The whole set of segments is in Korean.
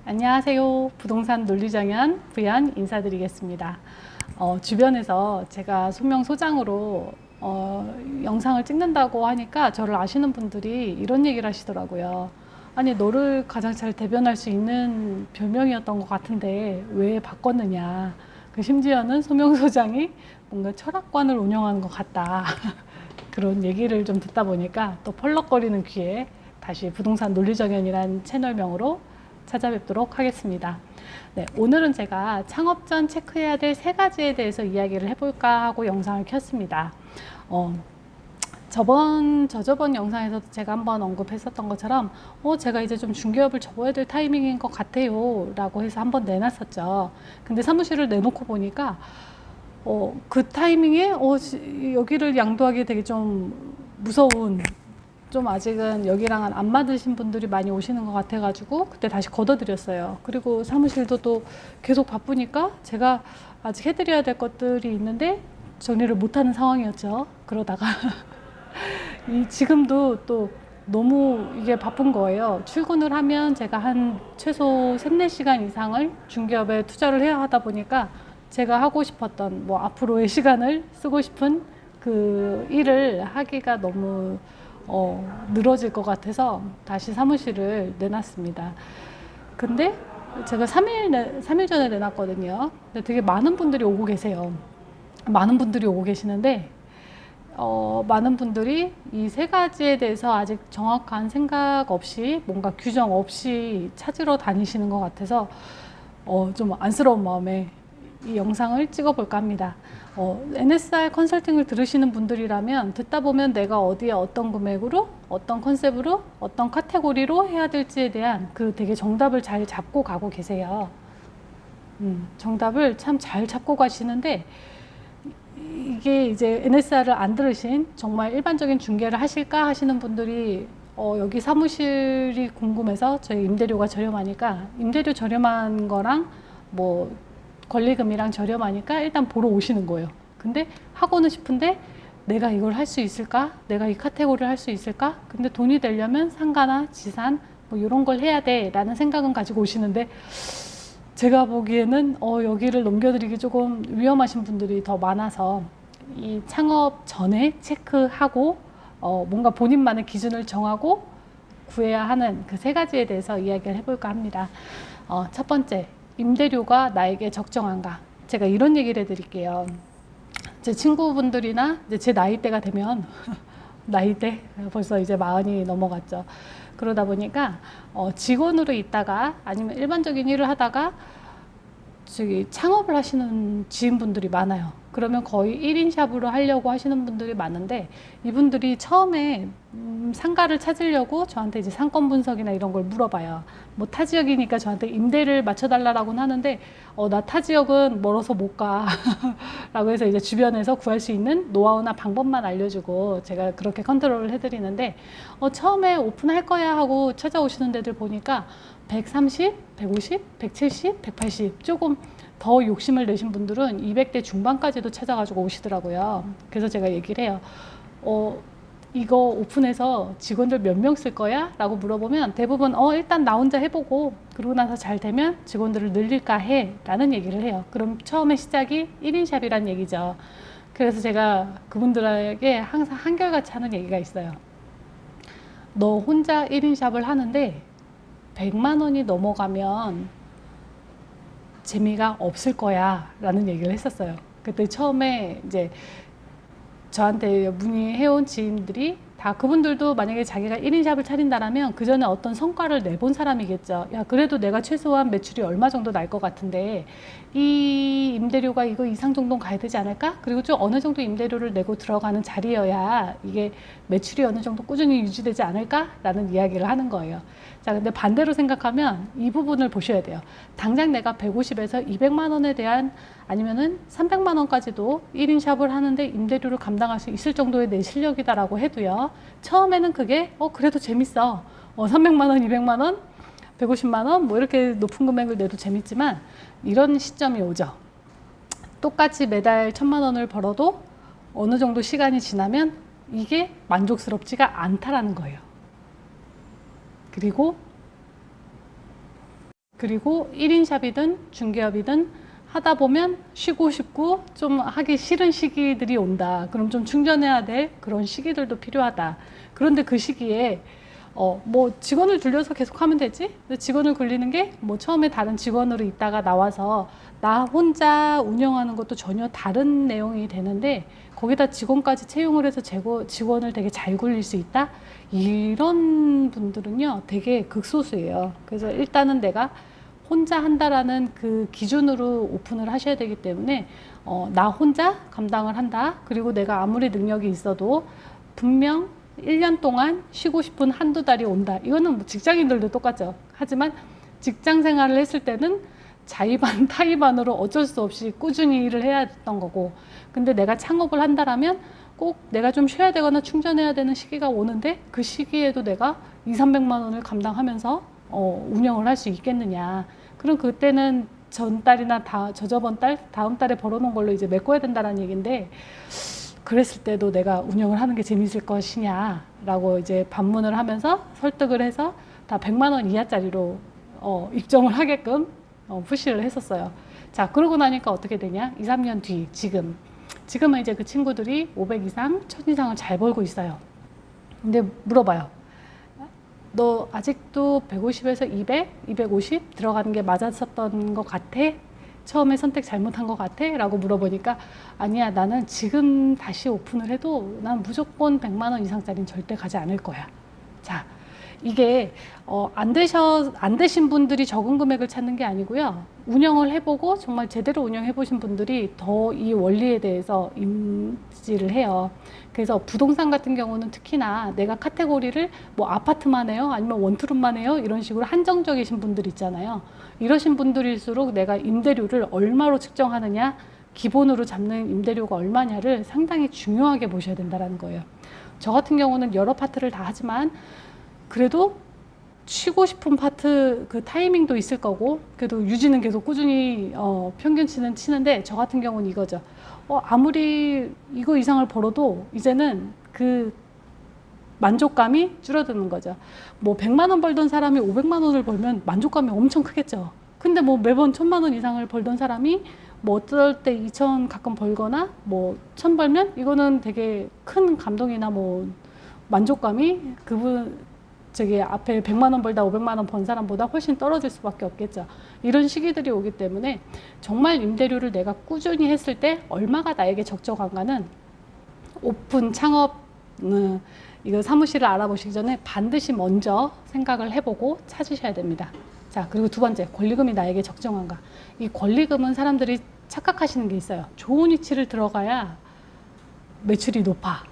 안녕하세요. 부동산 논리정연 부연 인사드리겠습니다. 주변에서 제가 소명소장으로 영상을 찍는다고 하니까 저를 아시는 분들이 이런 얘기를 하시더라고요. 아니, 너를 가장 잘 대변할 수 있는 별명이었던 것 같은데 왜 바꿨느냐. 심지어는 소명소장이 뭔가 철학관을 운영하는 것 같다. 그런 얘기를 좀 듣다 보니까 또 펄럭거리는 귀에 다시 부동산 논리정연이란 채널명으로 찾아뵙도록 하겠습니다. 네, 오늘은 제가 창업 전 체크해야 될 3가지에 대해서 이야기를 해볼까 하고 영상을 켰습니다. 저저번 영상에서도 제가 한번 언급했었던 것처럼 제가 이제 좀 중개업을 접어야 될 타이밍인 것 같아요 라고 해서 한번 내놨었죠. 근데 사무실을 내놓고 보니까 그 타이밍에 여기를 양도하기 되게 좀 무서운, 좀 아직은 여기랑은 안 맞으신 분들이 많이 오시는 것 같아 가지고 그때 다시 걷어드렸어요. 그리고 사무실도 또 계속 바쁘니까 제가 아직 해드려야 될 것들이 있는데 정리를 못하는 상황이었죠. 그러다가 지금도 또 너무 이게 바쁜 거예요. 출근을 하면 제가 한 최소 3-4시간 이상을 중개업에 투자를 해야 하다 보니까 제가 하고 싶었던 앞으로의 시간을 쓰고 싶은 그 일을 하기가 너무 늘어질 것 같아서 다시 사무실을 내놨습니다. 근데 제가 3일 전에 내놨거든요. 근데 되게 많은 분들이 오고 계세요. 많은 분들이 오고 계시는데 많은 분들이 이 3가지에 대해서 아직 정확한 생각 없이 뭔가 규정 없이 찾으러 다니시는 것 같아서 좀 안쓰러운 마음에 이 영상을 찍어볼까 합니다. NSR 컨설팅을 들으시는 분들이라면 듣다 보면 내가 어디에 어떤 금액으로 어떤 컨셉으로 어떤 카테고리로 해야 될지에 대한 그 되게 정답을 잘 잡고 가고 계세요. 정답을 참 잘 잡고 가시는데 이게 이제 NSR을 안 들으신 정말 일반적인 중개를 하실까 하시는 분들이 여기 사무실이 궁금해서 저희 임대료가 저렴하니까 임대료 저렴한 거랑 권리금이랑 저렴하니까 일단 보러 오시는 거예요. 근데 하고는 싶은데 내가 이걸 할 수 있을까? 내가 이 카테고리를 할 수 있을까? 근데 돈이 되려면 상가나 지산 이런 걸 해야 돼 라는 생각은 가지고 오시는데 제가 보기에는 여기를 넘겨드리기 조금 위험하신 분들이 더 많아서 이 창업 전에 체크하고 뭔가 본인만의 기준을 정하고 구해야 하는 그 3가지에 대해서 이야기를 해볼까 합니다. 첫 번째, 임대료가 나에게 적정한가? 제가 이런 얘기를 해드릴게요. 제 친구분들이나 이제 제 나이대가 되면 나이대 벌써 이제 40이 넘어갔죠. 그러다 보니까 직원으로 있다가 아니면 일반적인 일을 하다가 창업을 하시는 지인분들이 많아요. 그러면 거의 1인 샵으로 하려고 하시는 분들이 많은데 이분들이 처음에 상가를 찾으려고 저한테 이제 상권 분석이나 이런 걸 물어봐요. 타 지역이니까 저한테 임대를 맞춰달라고는 하는데 나 타 지역은 멀어서 못 가 라고 해서 이제 주변에서 구할 수 있는 노하우나 방법만 알려주고 제가 그렇게 컨트롤을 해드리는데 처음에 오픈할 거야 하고 찾아오시는 데들 보니까 130, 150, 170, 180 조금 더 욕심을 내신 분들은 200대 중반까지도 찾아가지고 오시더라고요. 그래서 제가 얘기를 해요. 이거 오픈해서 직원들 몇 명 쓸 거야? 라고 물어보면 대부분 일단 나 혼자 해보고 그러고 나서 잘 되면 직원들을 늘릴까 해 라는 얘기를 해요. 그럼 처음에 시작이 1인 샵이란 얘기죠. 그래서 제가 그분들에게 항상 한결같이 하는 얘기가 있어요. 너 혼자 1인 샵을 하는데 100만 원이 넘어가면 재미가 없을 거야 라는 얘기를 했었어요. 그때 처음에 이제 저한테 문의해온 지인들이 다 그분들도 만약에 자기가 1인 샵을 차린다라면 그 전에 어떤 성과를 내본 사람이겠죠. 야, 그래도 내가 최소한 매출이 얼마 정도 날 것 같은데 이 임대료가 이거 이상 정도는 가야 되지 않을까? 그리고 좀 어느 정도 임대료를 내고 들어가는 자리여야 이게 매출이 어느 정도 꾸준히 유지되지 않을까? 라는 이야기를 하는 거예요. 자, 근데 반대로 생각하면 이 부분을 보셔야 돼요. 당장 내가 150에서 200만 원에 대한 아니면은 300만 원까지도 1인 샵을 하는데 임대료를 감당할 수 있을 정도의 내 실력이다라고 해도요. 처음에는 그게 그래도 재밌어. 300만 원, 200만 원, 150만 원 이렇게 높은 금액을 내도 재밌지만 이런 시점이 오죠. 똑같이 매달 1000만 원을 벌어도 어느 정도 시간이 지나면 이게 만족스럽지가 않다라는 거예요. 그리고 그리고 1인 샵이든 중개업이든 하다 보면 쉬고 싶고 좀 하기 싫은 시기들이 온다. 그럼 좀 충전해야 될 그런 시기들도 필요하다. 그런데 그 시기에 뭐 직원을 돌려서 계속 하면 되지? 근데 직원을 굴리는 게 뭐 처음에 다른 직원으로 있다가 나와서 나 혼자 운영하는 것도 전혀 다른 내용이 되는데 거기다 직원까지 채용을 해서 직원을 되게 잘 굴릴 수 있다? 이런 분들은요 되게 극소수예요. 그래서 일단은 내가 혼자 한다라는 그 기준으로 오픈을 하셔야 되기 때문에 나 혼자 감당을 한다. 그리고 내가 아무리 능력이 있어도 분명 1년 동안 쉬고 싶은 한두 달이 온다. 이거는 뭐 직장인들도 똑같죠. 하지만 직장 생활을 했을 때는 자의반 타의반으로 어쩔 수 없이 꾸준히 일을 해야 했던 거고, 근데 내가 창업을 한다라면 꼭 내가 좀 쉬어야 되거나 충전해야 되는 시기가 오는데 그 시기에도 내가 200~300만 원을 감당하면서 운영을 할 수 있겠느냐. 그럼 그때는 전달이나 저저번 달, 다음 달에 벌어놓은 걸로 이제 메꿔야 된다는 얘기인데, 그랬을 때도 내가 운영을 하는 게 재밌을 것이냐라고 이제 반문을 하면서 설득을 해서 다 100만 원 이하짜리로 입점을 하게끔 푸시를 했었어요. 자, 그러고 나니까 어떻게 되냐? 2~3년 뒤, 지금은 이제 그 친구들이 500 이상, 1000 이상을 잘 벌고 있어요. 근데 물어봐요. 너 아직도 150에서 200, 250 들어가는 게 맞았었던 것 같아? 처음에 선택 잘못한 것 같아? 라고 물어보니까 아니야, 나는 지금 다시 오픈을 해도 난 무조건 100만 원 이상짜리는 절대 가지 않을 거야. 자, 이게 안 되신 분들이 적은 금액을 찾는 게 아니고요. 운영을 해보고 정말 제대로 운영해 보신 분들이 더 이 원리에 대해서 인지를 해요. 그래서 부동산 같은 경우는 특히나 내가 카테고리를 뭐 아파트만 해요? 아니면 원투룸만 해요? 이런 식으로 한정적이신 분들 있잖아요. 이러신 분들일수록 내가 임대료를 얼마로 측정하느냐, 기본으로 잡는 임대료가 얼마냐를 상당히 중요하게 보셔야 된다는 거예요. 저 같은 경우는 여러 파트를 다 하지만 그래도 쉬고 싶은 파트 그 타이밍도 있을 거고, 그래도 유지는 계속 꾸준히 평균치는 치는데, 저 같은 경우는 이거죠. 아무리 이거 이상을 벌어도 이제는 그 만족감이 줄어드는 거죠. 뭐 100만 원 벌던 사람이 500만 원을 벌면 만족감이 엄청 크겠죠. 근데 뭐 매번 1000만 원 이상을 벌던 사람이 뭐 어떨 때 2000 가끔 벌거나 뭐 1000 벌면 이거는 되게 큰 감동이나 뭐 만족감이 저기 앞에 100만 원 벌다 500만 원 번 사람보다 훨씬 떨어질 수밖에 없겠죠. 이런 시기들이 오기 때문에 정말 임대료를 내가 꾸준히 했을 때 얼마가 나에게 적정한가는 오픈 창업 이거 사무실을 알아보시기 전에 반드시 먼저 생각을 해보고 찾으셔야 됩니다. 자, 그리고 두 번째, 권리금이 나에게 적정한가. 이 권리금은 사람들이 착각하시는 게 있어요. 좋은 위치를 들어가야 매출이 높아.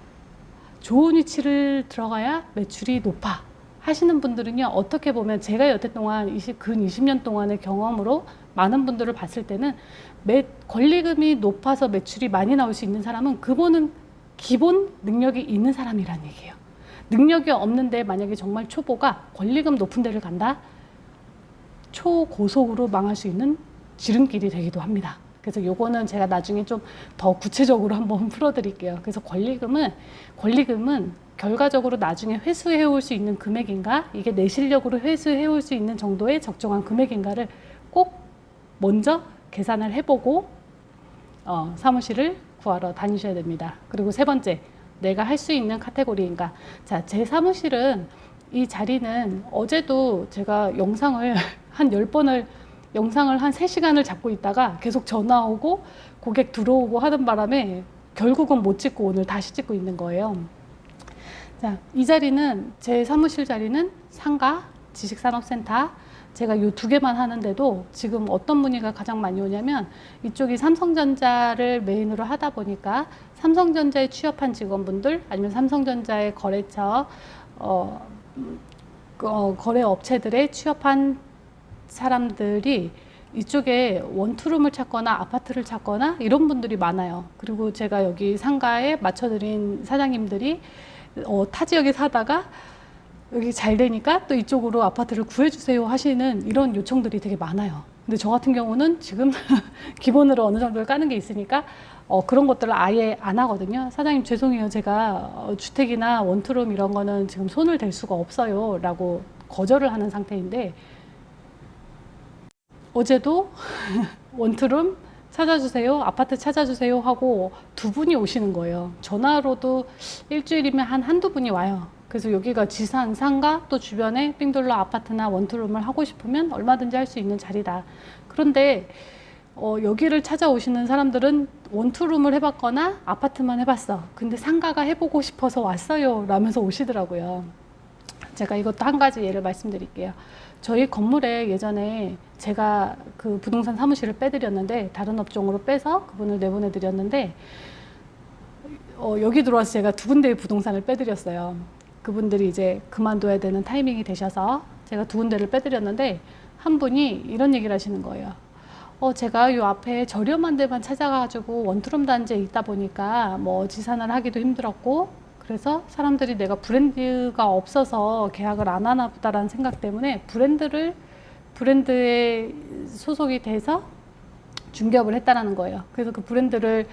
좋은 위치를 들어가야 매출이 높아 하시는 분들은요, 어떻게 보면 제가 여태 동안 근 20년 동안의 경험으로 많은 분들을 봤을 때는 권리금이 높아서 매출이 많이 나올 수 있는 사람은 그분은 기본 능력이 있는 사람이라는 얘기예요. 능력이 없는데 만약에 정말 초보가 권리금 높은 데를 간다? 초고속으로 망할 수 있는 지름길이 되기도 합니다. 그래서 요거는 제가 나중에 좀 더 구체적으로 한번 풀어드릴게요. 그래서 권리금은 결과적으로 나중에 회수해 올 수 있는 금액인가, 이게 내 실력으로 회수해 올 수 있는 정도의 적정한 금액인가를 꼭 먼저 계산을 해보고 사무실을 구하러 다니셔야 됩니다. 그리고 세 번째, 내가 할 수 있는 카테고리인가. 자, 제 사무실은 이 자리는 어제도 제가 영상을 한 10번을 영상을 한 3시간을 잡고 있다가 계속 전화 오고 고객 들어오고 하는 바람에 결국은 못 찍고 오늘 다시 찍고 있는 거예요. 자, 이 자리는, 제 사무실 자리는 상가, 지식산업센터, 제가 이 두 개만 하는데도 지금 어떤 문의가 가장 많이 오냐면, 이쪽이 삼성전자를 메인으로 하다 보니까 삼성전자에 취업한 직원분들, 아니면 삼성전자의 거래처 거래업체들에 취업한 사람들이 이쪽에 원투룸을 찾거나 아파트를 찾거나 이런 분들이 많아요. 그리고 제가 여기 상가에 맞춰드린 사장님들이 타 지역에 사다가 여기 잘 되니까 또 이쪽으로 아파트를 구해주세요 하시는 이런 요청들이 되게 많아요. 근데 저 같은 경우는 지금 기본으로 어느 정도를 까는 게 있으니까 그런 것들을 아예 안 하거든요. 사장님 죄송해요. 제가 주택이나 원투룸 이런 거는 지금 손을 댈 수가 없어요 라고 거절을 하는 상태인데, 어제도 원투룸 찾아주세요, 아파트 찾아주세요 하고 두 분이 오시는 거예요. 전화로도 일주일이면 한두 분이 와요. 그래서 여기가 지산, 상가, 또 주변에 삥돌러 아파트나 원투룸을 하고 싶으면 얼마든지 할 수 있는 자리다. 그런데 여기를 찾아오시는 사람들은 원투룸을 해봤거나 아파트만 해봤어. 근데 상가가 해보고 싶어서 왔어요 라면서 오시더라고요. 제가 이것도 한 가지 예를 말씀드릴게요. 저희 건물에 예전에 제가 그 부동산 사무실을 빼드렸는데, 다른 업종으로 빼서 그분을 내보내 드렸는데, 여기 들어와서 제가 두 군데의 부동산을 빼드렸어요. 그분들이 이제 그만둬야 되는 타이밍이 되셔서 제가 두 군데를 빼드렸는데, 한 분이 이런 얘기를 하시는 거예요. 제가 요 앞에 저렴한 데만 찾아가지고 원투룸 단지에 있다 보니까 뭐 지산을 하기도 힘들었고, 그래서 사람들이 내가 브랜드가 없어서 계약을 안 하나 보다라는 생각 때문에 브랜드에 소속이 돼서 중개업을 했다라는 거예요. 그래서 그 브랜드를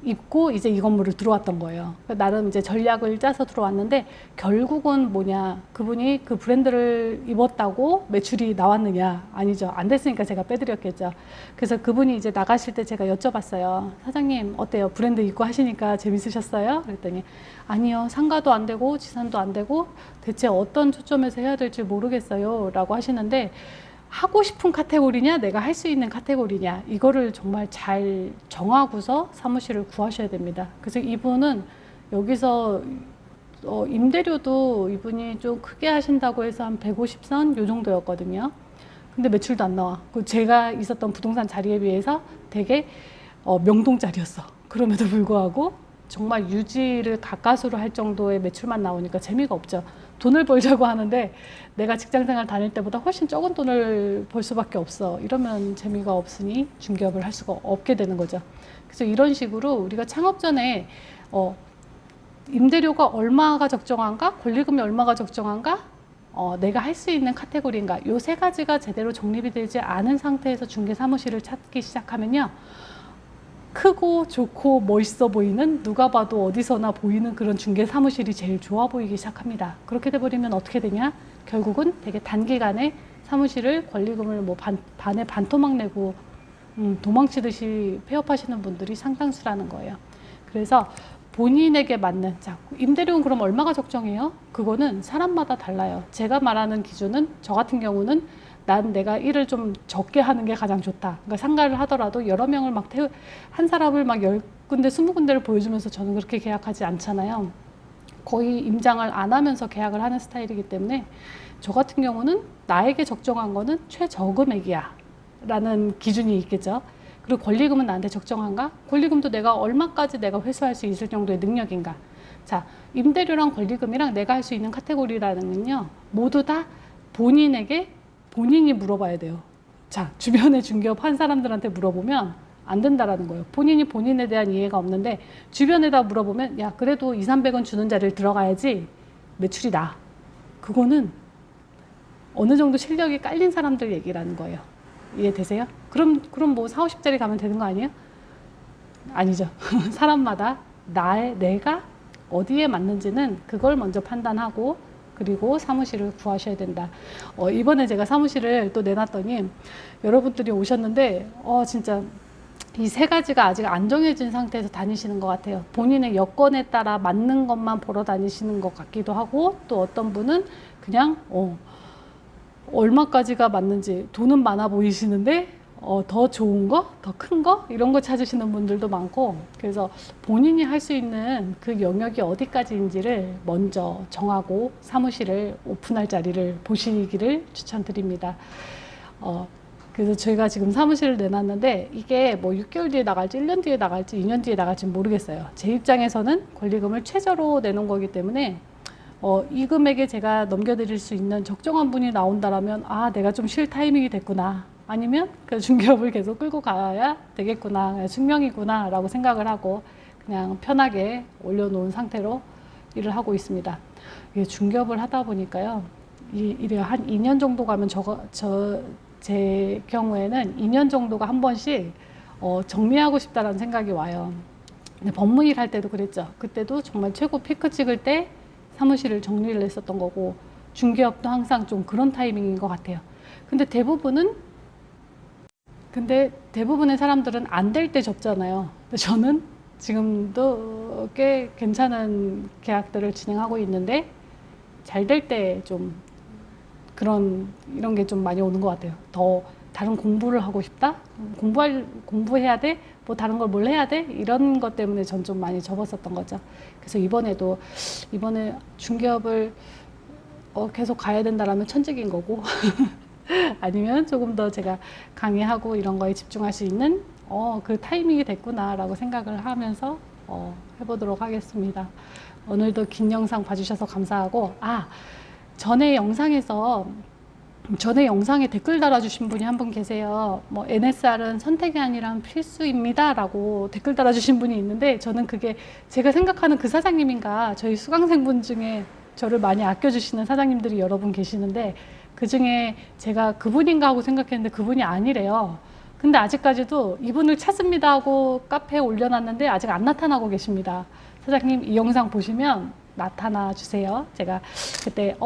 입고 이제 이 건물을 들어왔던 거예요. 나름 이제 전략을 짜서 들어왔는데, 결국은 뭐냐, 그분이 그 브랜드를 입었다고 매출이 나왔느냐? 아니죠. 안 됐으니까 제가 빼드렸겠죠. 그래서 그분이 이제 나가실 때 제가 여쭤봤어요. 사장님 어때요? 브랜드 입고 하시니까 재밌으셨어요? 그랬더니 아니요, 상가도 안 되고 지산도 안 되고 대체 어떤 초점에서 해야 될지 모르겠어요 라고 하시는데, 하고 싶은 카테고리냐, 내가 할 수 있는 카테고리냐, 이거를 정말 잘 정하고서 사무실을 구하셔야 됩니다. 그래서 이분은 여기서 임대료도 이분이 좀 크게 하신다고 해서 한 150선 요 정도였거든요. 근데 매출도 안 나와. 제가 있었던 부동산 자리에 비해서 되게 명동짜리였어. 그럼에도 불구하고 정말 유지를 가까스로 할 정도의 매출만 나오니까 재미가 없죠. 돈을 벌자고 하는데 내가 직장생활 다닐 때보다 훨씬 적은 돈을 벌 수밖에 없어. 이러면 재미가 없으니 중개업을 할 수가 없게 되는 거죠. 그래서 이런 식으로 우리가 창업 전에 임대료가 얼마가 적정한가, 권리금이 얼마가 적정한가, 내가 할 수 있는 카테고리인가, 요 세 가지가 제대로 정립이 되지 않은 상태에서 중개 사무실을 찾기 시작하면요, 크고 좋고 멋있어 보이는, 누가 봐도 어디서나 보이는 그런 중개 사무실이 제일 좋아 보이기 시작합니다. 그렇게 돼버리면 어떻게 되냐, 결국은 되게 단기간에 사무실을 권리금을 뭐 반에 반토막 내고 도망치듯이 폐업하시는 분들이 상당수라는 거예요. 그래서 본인에게 맞는, 자, 임대료는 그럼 얼마가 적정해요? 그거는 사람마다 달라요. 제가 말하는 기준은, 저 같은 경우는 내가 일을 좀 적게 하는 게 가장 좋다. 그러니까 상가를 하더라도 여러 명을 한 사람을 막 10군데, 20군데를 보여주면서 저는 그렇게 계약하지 않잖아요. 거의 임장을 안 하면서 계약을 하는 스타일이기 때문에, 저 같은 경우는 나에게 적정한 거는 최저금액이야 라는 기준이 있겠죠. 그리고 권리금은 나한테 적정한가? 권리금도 내가 얼마까지 내가 회수할 수 있을 정도의 능력인가? 자, 임대료랑 권리금이랑 내가 할 수 있는 카테고리라는 건요, 모두 다 본인이 물어봐야 돼요. 자, 주변에 중개업 한 사람들한테 물어보면 안 된다라는 거예요. 본인이 본인에 대한 이해가 없는데 주변에다 물어보면, 야, 그래도 200~300원 주는 자리를 들어가야지 매출이 나. 그거는 어느 정도 실력이 깔린 사람들 얘기라는 거예요. 이해되세요? 그럼 뭐 40~50짜리 가면 되는 거 아니에요? 아니죠. 사람마다 내가 어디에 맞는지는 그걸 먼저 판단하고, 그리고 사무실을 구하셔야 된다. 이번에 제가 사무실을 또 내놨더니 여러분들이 오셨는데 진짜 이 세 가지가 아직 안 정해진 상태에서 다니시는 것 같아요. 본인의 여건에 따라 맞는 것만 보러 다니시는 것 같기도 하고, 또 어떤 분은 그냥 얼마까지가 맞는지, 돈은 많아 보이시는데 더 좋은 거, 더 큰 거, 이런 거 찾으시는 분들도 많고, 그래서 본인이 할 수 있는 그 영역이 어디까지인지를 먼저 정하고 사무실을 오픈할 자리를 보시기를 추천드립니다. 그래서 저희가 지금 사무실을 내놨는데, 이게 뭐 6개월 뒤에 나갈지 1년 뒤에 나갈지 2년 뒤에 나갈지 모르겠어요. 제 입장에서는 권리금을 최저로 내놓은 거기 때문에 이 금액에 제가 넘겨드릴 수 있는 적정한 분이 나온다라면, 내가 좀 쉴 타이밍이 됐구나, 아니면 그 중개업을 계속 끌고 가야 되겠구나, 숙명이구나 라고 생각을 하고 그냥 편하게 올려놓은 상태로 일을 하고 있습니다. 이게 중개업을 하다 보니까요, 이래 한 2년 정도 가면 제 경우에는 2년 정도가 한 번씩 정리하고 싶다라는 생각이 와요. 근데 법무일 할 때도 그랬죠. 그때도 정말 최고 피크 찍을 때 사무실을 정리를 했었던 거고, 중개업도 항상 좀 그런 타이밍인 것 같아요. 근데 대부분은 근데 대부분의 사람들은 안 될 때 접잖아요. 근데 저는 지금도 꽤 괜찮은 계약들을 진행하고 있는데 잘 될 때 좀 이런 게 좀 많이 오는 것 같아요. 더 다른 공부를 하고 싶다? 공부해야 돼? 뭐 다른 걸 뭘 해야 돼? 이런 것 때문에 전 좀 많이 접었었던 거죠. 그래서 이번에 중개업을 계속 가야 된다라면 천직인 거고 아니면 조금 더 제가 강의하고 이런 거에 집중할 수 있는 그 타이밍이 됐구나라고 생각을 하면서 해보도록 하겠습니다. 오늘도 긴 영상 봐주셔서 감사하고 전에 영상에 댓글 달아주신 분이 한 분 계세요. 뭐 NSR은 선택이 아니라 필수입니다 라고 댓글 달아주신 분이 있는데 저는 그게 제가 생각하는 그 사장님인가 저희 수강생분 중에 저를 많이 아껴주시는 사장님들이 여러 분 계시는데 그 중에 제가 그분인가 하고 생각했는데 그분이 아니래요. 근데 아직까지도 이분을 찾습니다 하고 카페에 올려놨는데 아직 안 나타나고 계십니다. 사장님 이 영상 보시면 나타나 주세요. 제가 그때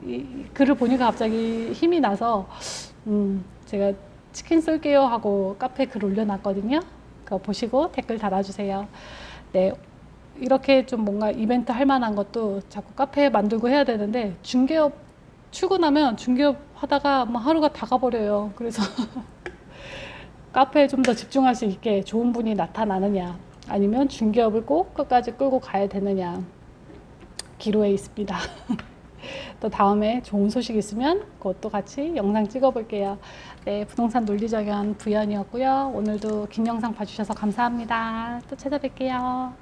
이 글을 보니까 갑자기 힘이 나서 제가 치킨 쏠게요 하고 카페에 글 올려놨거든요. 그거 보시고 댓글 달아주세요. 네, 이렇게 좀 뭔가 이벤트 할 만한 것도 자꾸 카페 만들고 해야 되는데 중개업 출근하면 중개업 하다가 뭐 하루가 다 가버려요. 그래서 카페에 좀 더 집중할 수 있게 좋은 분이 나타나느냐 아니면 중개업을 꼭 끝까지 끌고 가야 되느냐 기로에 있습니다. 또 다음에 좋은 소식 있으면 그것도 같이 영상 찍어 볼게요. 네, 부동산 논리정연 부연이었고요. 오늘도 긴 영상 봐주셔서 감사합니다. 또 찾아뵐게요.